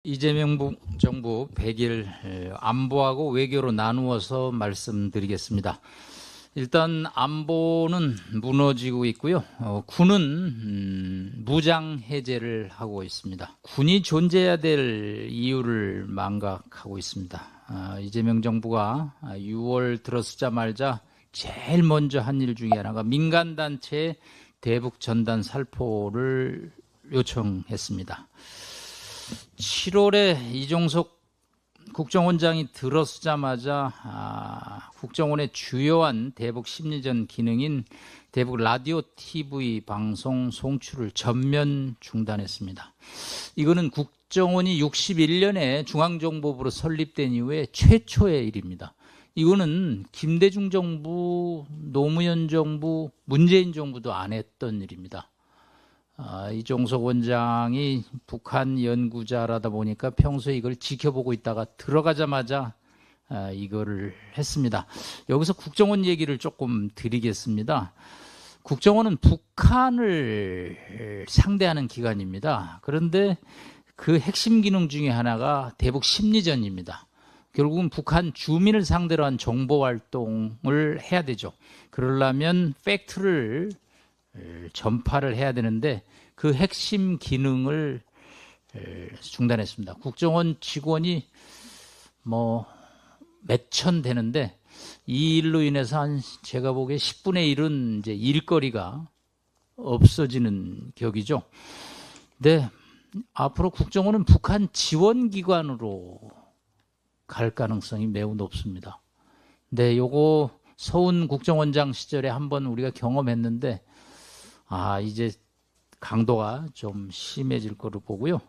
이재명 정부 100일 안보하고 외교로 나누어서 말씀드리겠습니다. 일단 안보는 무너지고 있고요. 군은 무장 해제를 하고 있습니다. 군이 존재해야 될 이유를 망각하고 있습니다. 이재명 정부가 6월 들어서자마자 제일 먼저 한 일 중에 하나가 민간단체의 대북 전단 살포를 요청했습니다. 7월에 이종석 국정원장이 들어서자마자 국정원의 주요한 대북 심리전 기능인 대북 라디오 TV 방송 송출을 전면 중단했습니다. 이거는 국정원이 61년에 중앙정보부로 설립된 이후에 최초의 일입니다. 이거는 김대중 정부, 노무현 정부, 문재인 정부도 안 했던 일입니다. 이종석 원장이 북한 연구자라다 보니까 평소에 이걸 지켜보고 있다가 들어가자마자 이거를 했습니다. 여기서 국정원 얘기를 조금 드리겠습니다. 국정원은 북한을 상대하는 기관입니다. 그런데 그 핵심 기능 중에 하나가 대북 심리전입니다. 결국은 북한 주민을 상대로 한 정보 활동을 해야 되죠. 그러려면 팩트를 전파를 해야 되는데 그 핵심 기능을 중단했습니다. 국정원 직원이 몇천 되는데 이 일로 인해서 제가 보기에 10분의 1은 이제 일거리가 없어지는 격이죠. 근데 앞으로 국정원은 북한 지원기관으로 갈 가능성이 매우 높습니다. 근데 요거 서훈 국정원장 시절에 한번 우리가 경험했는데 이제 강도가 좀 심해질 거로 보고요.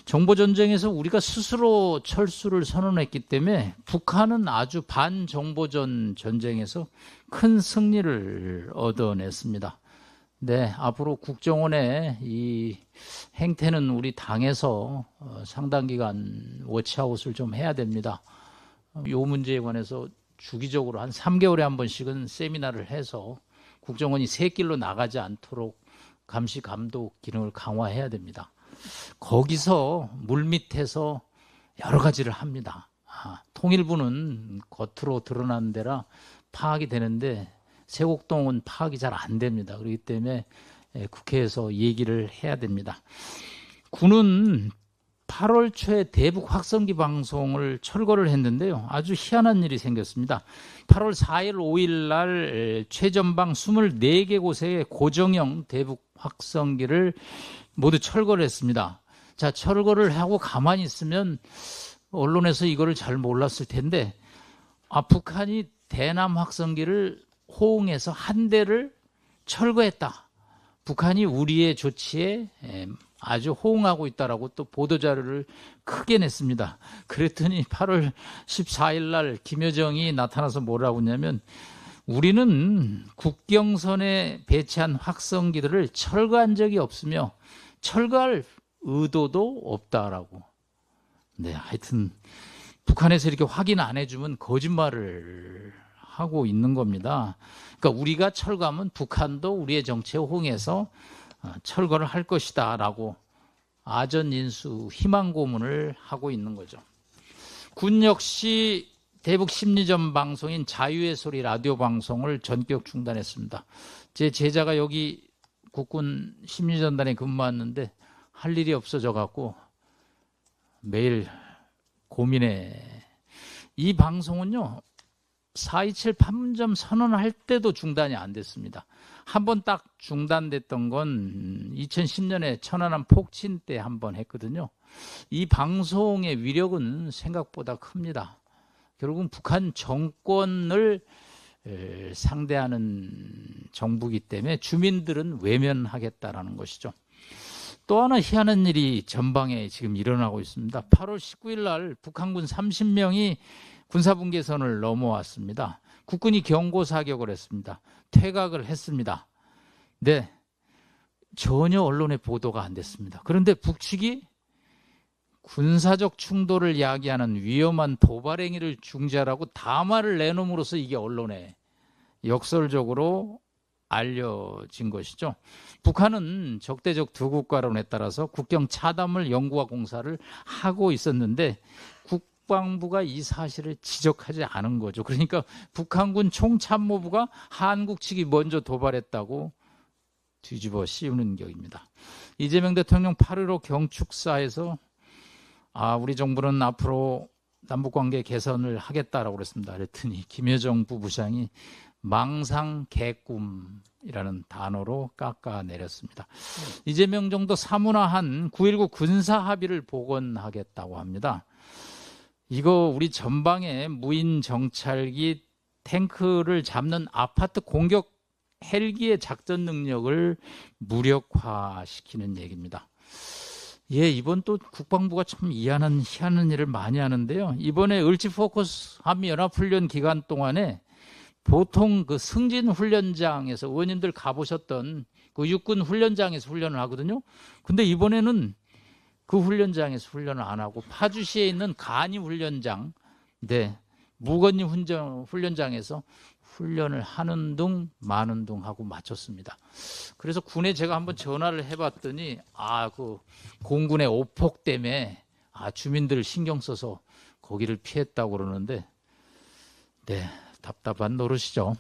정보전쟁에서 우리가 스스로 철수를 선언했기 때문에 북한은 아주 반정보전 전쟁에서 큰 승리를 얻어냈습니다. 네, 앞으로 국정원의 이 행태는 우리 당에서 상당 기간 워치아웃을 좀 해야 됩니다. 이 문제에 관해서 주기적으로 한 3개월에 한 번씩은 세미나를 해서 국정원이 새 길로 나가지 않도록 감시 감독 기능을 강화해야 됩니다. 거기서 물밑에서 여러 가지를 합니다. 통일부는 겉으로 드러나는 데라 파악이 되는데 세곡동은 파악이 잘 안 됩니다. 그렇기 때문에 국회에서 얘기를 해야 됩니다. 군은 8월 초에 대북 확성기 방송을 철거를 했는데요. 아주 희한한 일이 생겼습니다. 8월 4일, 5일 날 최전방 24개 곳의 고정형 대북 확성기를 모두 철거를 했습니다. 자, 철거를 하고 가만히 있으면 언론에서 이거를 잘 몰랐을 텐데 북한이 대남 확성기를 호응해서 한 대를 철거했다. 북한이 우리의 조치에 아주 호응하고 있다라고 또 보도자료를 크게 냈습니다. 그랬더니 8월 14일 날 김여정이 나타나서 뭐라고 했냐면 우리는 국경선에 배치한 확성기들을 철거한 적이 없으며 철거할 의도도 없다라고. 네, 하여튼 북한에서 이렇게 확인 안 해주면 거짓말을 하고 있는 겁니다. 그러니까 우리가 철거하면 북한도 우리의 정치에 호응해서 철거를 할 것이다 라고 아전인수 희망 고문을 하고 있는 거죠. 군 역시 대북 심리전 방송인 자유의 소리 라디오 방송을 전격 중단했습니다. 제 제자가 여기 국군 심리전단에 근무했는데 할 일이 없어져 갖고 매일 고민해. 이 방송은요 4.27 판문점 선언할 때도 중단이 안 됐습니다. 한 번 딱 중단됐던 건 2010년에 천안함 폭침 때 한 번 했거든요. 이 방송의 위력은 생각보다 큽니다. 결국은 북한 정권을 상대하는 정부이기 때문에 주민들은 외면하겠다라는 것이죠. 또 하나 희한한 일이 전방에 지금 일어나고 있습니다. 8월 19일 날 북한군 30명이 군사분계선을 넘어왔습니다. 국군이 경고 사격을 했습니다. 퇴각을 했습니다. 네, 전혀 언론에 보도가 안 됐습니다. 그런데 북측이 군사적 충돌을 야기하는 위험한 도발 행위를 중재하라고 담화를 내놓음으로써 이게 언론에 역설적으로 알려진 것이죠. 북한은 적대적 두 국가론에 따라서 국경 차단을 연구와 공사를 하고 있었는데 국방부가 이 사실을 지적하지 않은 거죠. 그러니까 북한군 총참모부가 한국 측이 먼저 도발했다고 뒤집어 씌우는 격입니다. 이재명 대통령 8.15 경축사에서 우리 정부는 앞으로 남북관계 개선을 하겠다라고 그랬습니다. 그랬더니 김여정 부부장이 망상 개꿈이라는 단어로 깎아내렸습니다. 이재명 정도 사문화한 9.19 군사합의를 복원하겠다고 합니다. 이거 우리 전방에 무인 정찰기 탱크를 잡는 아파트 공격 헬기의 작전 능력을 무력화시키는 얘기입니다. 예, 이번 또 국방부가 참 희한한 일을 많이 하는데요. 이번에 을지포커스 한미연합훈련 기간 동안에 보통 그 승진훈련장에서 의원님들 가보셨던 그 육군 훈련장에서 훈련을 하거든요. 근데 이번에는 그 훈련장에서 훈련을 안 하고 파주시에 있는 간이 훈련장, 무건리 훈련장에서 훈련을 하는 둥 마는 둥 하고 마쳤습니다. 그래서 군에 제가 한번 전화를 해봤더니 그 공군의 오폭 때문에 주민들을 신경 써서 거기를 피했다고 그러는데 답답한 노릇이죠.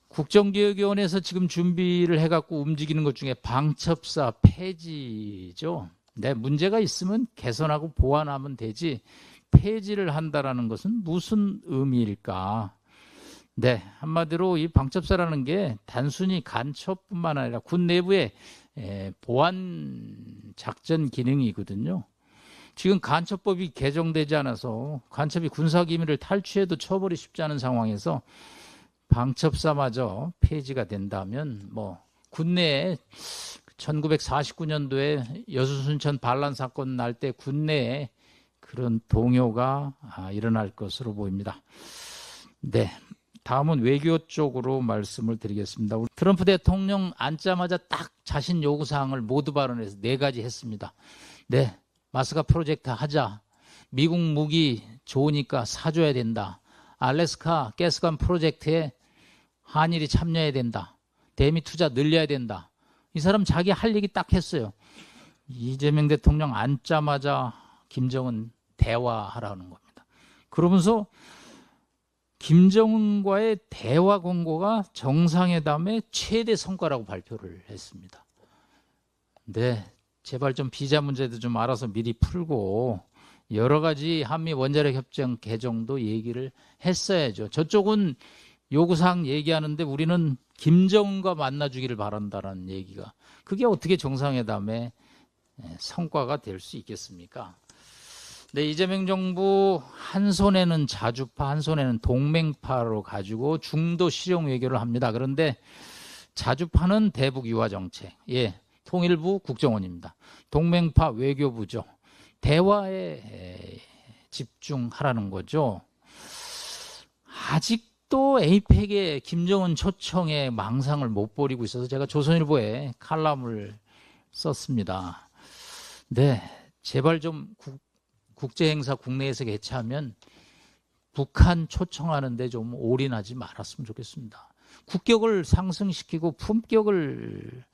국정기획위원회에서 지금 준비를 해갖고 움직이는 것 중에 방첩사 폐지죠. 문제가 있으면 개선하고 보완하면 되지 폐지를 한다라는 것은 무슨 의미일까? 한마디로 이 방첩사라는 게 단순히 간첩뿐만 아니라 군 내부의 보안 작전 기능이거든요. 지금 간첩법이 개정되지 않아서 간첩이 군사기밀을 탈취해도 처벌이 쉽지 않은 상황에서 방첩사마저 폐지가 된다면 군내에 1949년도에 여수순천 반란 사건 날 때 군내에 그런 동요가 일어날 것으로 보입니다. 다음은 외교 쪽으로 말씀을 드리겠습니다. 트럼프 대통령 앉자마자 딱 자신 요구사항을 모두 발언해서 4가지 했습니다. 마스카 프로젝트 하자. 미국 무기 좋으니까 사줘야 된다. 알래스카 가스관 프로젝트에 한일이 참여해야 된다. 대미 투자 늘려야 된다. 이 사람 자기 할 얘기 딱 했어요. 이재명 대통령 앉자마자 김정은 대화하라는 겁니다. 그러면서 김정은과의 대화 공고가 정상회담의 최대 성과라고 발표를 했습니다. 제발 좀 비자 문제도 좀 알아서 미리 풀고 여러 가지 한미 원자력 협정 개정도 얘기를 했어야죠. 저쪽은 요구사항 얘기하는데 우리는 김정은과 만나주기를 바란다는 얘기가 그게 어떻게 정상회담의 성과가 될 수 있겠습니까? 이재명 정부 한 손에는 자주파, 한 손에는 동맹파로 가지고 중도 실용 외교를 합니다. 그런데 자주파는 대북 유화 정책, 통일부 국정원입니다. 동맹파 외교부죠. 대화에 집중하라는 거죠. 아직도 에이펙의 김정은 초청에 망상을 못 버리고 있어서 제가 조선일보에 칼럼을 썼습니다. 제발 좀 국제행사 국내에서 개최하면 북한 초청하는데 좀 올인하지 말았으면 좋겠습니다. 국격을 상승시키고 품격을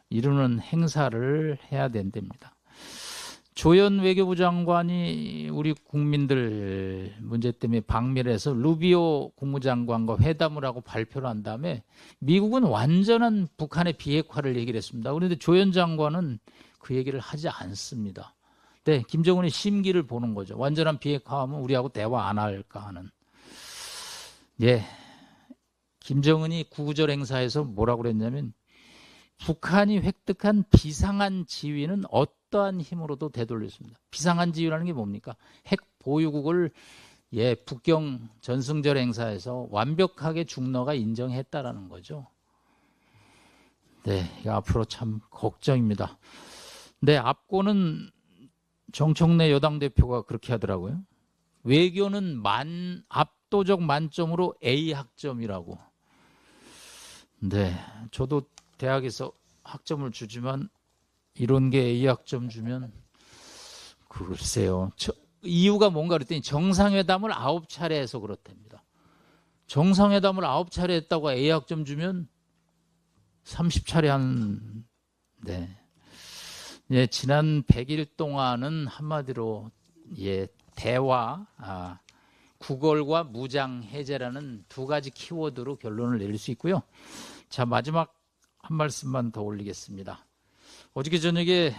이루는 행사를 해야 된답니다. 조현 외교부 장관이 우리 국민들 문제 때문에 방미를 해서 루비오 국무장관과 회담을 하고 발표를 한 다음에 미국은 완전한 북한의 비핵화를 얘기를 했습니다. 그런데 조현 장관은 그 얘기를 하지 않습니다. 김정은의 심기를 보는 거죠. 완전한 비핵화하면 우리하고 대화 안 할까 하는. 김정은이 구구절 행사에서 뭐라고 그랬냐면 북한이 획득한 비상한 지위는 어떠한 힘으로도 되돌렸습니다. 비상한 지위라는 게 뭡니까? 핵 보유국을 북경 전승절 행사에서 완벽하게 중러가 인정했다라는 거죠. 앞으로 참 걱정입니다. 앞고는 정청래 여당 대표가 그렇게 하더라고요. 외교는 압도적 만점으로 A 학점이라고. 저도 대학에서 학점을 주지만 이런 게 A 학점 주면 글쎄요. 이유가 뭔가 그랬더니 정상회담을 9차례 해서 그렇답니다. 정상회담을 9차례 했다고 A 학점 주면 30차례 한, 네. 예, 지난 100일 동안은 한마디로, 예, 대화, 구걸과 무장 해제라는 두 가지 키워드로 결론을 내릴 수 있고요. 자, 마지막 한 말씀만 더 올리겠습니다. 어저께 저녁에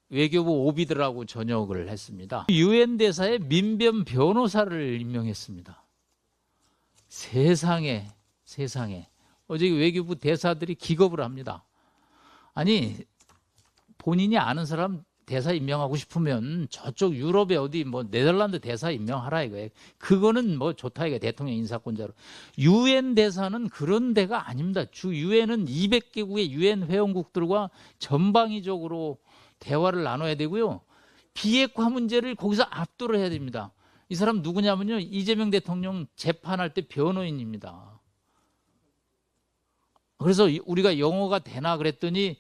외교부 오비들하고 저녁을 했습니다. 유엔 대사의 민변 변호사를 임명했습니다. 세상에. 어저께 외교부 대사들이 기겁을 합니다. 아니, 본인이 아는 사람 대사 임명하고 싶으면 저쪽 유럽에 어디 뭐 네덜란드 대사 임명하라 이거예요. 그거는 뭐 좋다 이거 대통령 인사권자로. 유엔 대사는 그런 데가 아닙니다. 주 유엔은 200개국의 유엔 회원국들과 전방위적으로 대화를 나눠야 되고요. 비핵화 문제를 거기서 압도를 해야 됩니다. 이 사람 누구냐면요. 이재명 대통령 재판할 때 변호인입니다. 그래서 우리가 영어가 되나 그랬더니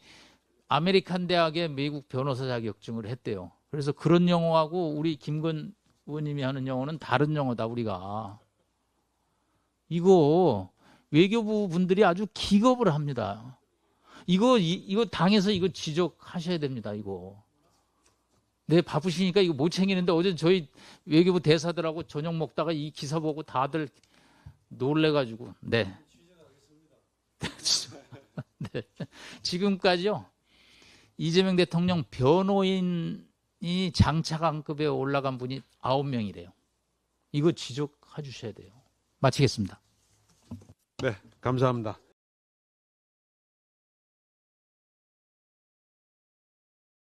아메리칸 대학의 미국 변호사 자격증을 했대요. 그래서 그런 영어하고 우리 김건 의원님이 하는 영어는 다른 영어다 우리가. 이거 외교부 분들이 아주 기겁을 합니다. 이거 당에서 이거 지적하셔야 됩니다. 이거. 네, 바쁘시니까 이거 못 챙기는데 어제 저희 외교부 대사들하고 저녁 먹다가 이 기사 보고 다들 놀래가지고 네. 네. 지금까지요. 이재명 대통령 변호인이 장차관급에 올라간 분이 9명이래요. 이거 지적해 주셔야 돼요. 마치겠습니다. 네, 감사합니다.